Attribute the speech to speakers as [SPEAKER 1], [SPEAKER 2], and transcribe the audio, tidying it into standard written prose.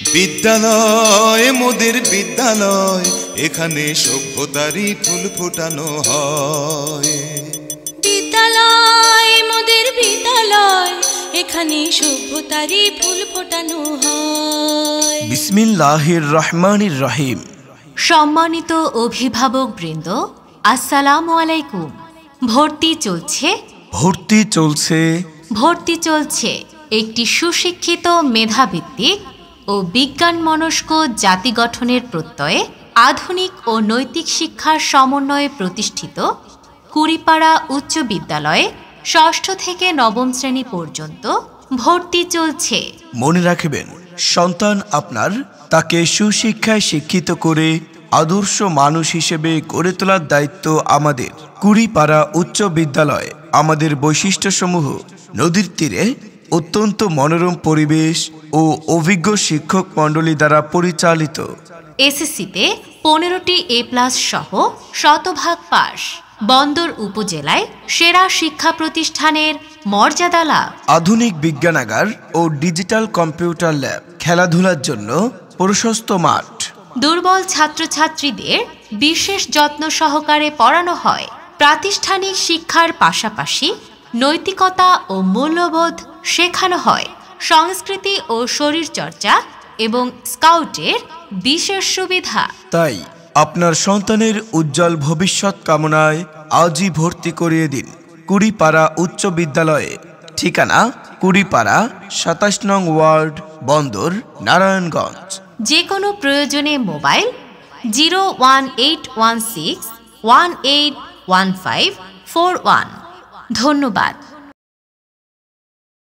[SPEAKER 1] বিদ্যালয় মোদের বিদ্যালয়, এখানে সভ্যতারই ফুল ফোটানো হয়।
[SPEAKER 2] বিদ্যালয় মোদের বিদ্যালয়, এখানে সভ্যতারই ফুল ফোটানো হয়।
[SPEAKER 3] বিসমিল্লাহির রহমানির রহিম।
[SPEAKER 4] সম্মানিত অভিভাবক বৃন্দ, আসসালামু আলাইকুম। ভর্তি চলছে একটি সুশিক্ষিত, মেধাভিত্তিক ও বিজ্ঞান মনস্ক জাতি গঠনের প্রত্যয়ে আধুনিক ও নৈতিক শিক্ষার সমন্বয়ে প্রতিষ্ঠিত কুড়িপাড়া উচ্চ বিদ্যালয়ে ষষ্ঠ থেকে নবম শ্রেণী পর্যন্ত ভর্তি চলছে।
[SPEAKER 3] মনে রাখবেন, সন্তান আপনার, তাকে সুশিক্ষায় শিক্ষিত করে আদর্শ মানুষ হিসেবে গড়ে তোলার দায়িত্ব আমাদের। কুড়িপাড়া উচ্চ বিদ্যালয় আমাদের বৈশিষ্ট্যসমূহ: নদীর তীরে অত্যন্ত মনোরম পরিবেশ ও অভিজ্ঞ শিক্ষক মণ্ডলী দ্বারা পরিচালিত।
[SPEAKER 4] এসএসসিতে 15টি A+ সহ শতভাগ পাস। বন্দর উপজেলায় সেরা শিক্ষা প্রতিষ্ঠানের মর্যাদা লাভ।
[SPEAKER 3] আধুনিক বিজ্ঞানাগার ও ডিজিটাল কম্পিউটার ল্যাব। খেলাধুলার জন্য প্রশস্ত মাঠ।
[SPEAKER 4] দুর্বল ছাত্রছাত্রীদের বিশেষ যত্ন সহকারে পড়ানো হয়। প্রাতিষ্ঠানিক শিক্ষার পাশাপাশি নৈতিকতা ও মূল্যবোধ শেখানো হয়। সংস্কৃতি ও শরীরচর্চা এবং স্কাউটের বিশেষ সুবিধা।
[SPEAKER 3] তাই আপনার সন্তানের উজ্জ্বল ভবিষ্যৎ কামনায় আজই ভর্তি করিয়ে দিন কুড়িপাড়া উচ্চ বিদ্যালয়ে। ঠিকানা: কুড়িপাড়া, 27 নং ওয়ার্ড, বন্দর, নারায়ণগঞ্জ।
[SPEAKER 4] যে কোনো প্রয়োজনে মোবাইল 01816 181541। ধন্যবাদ।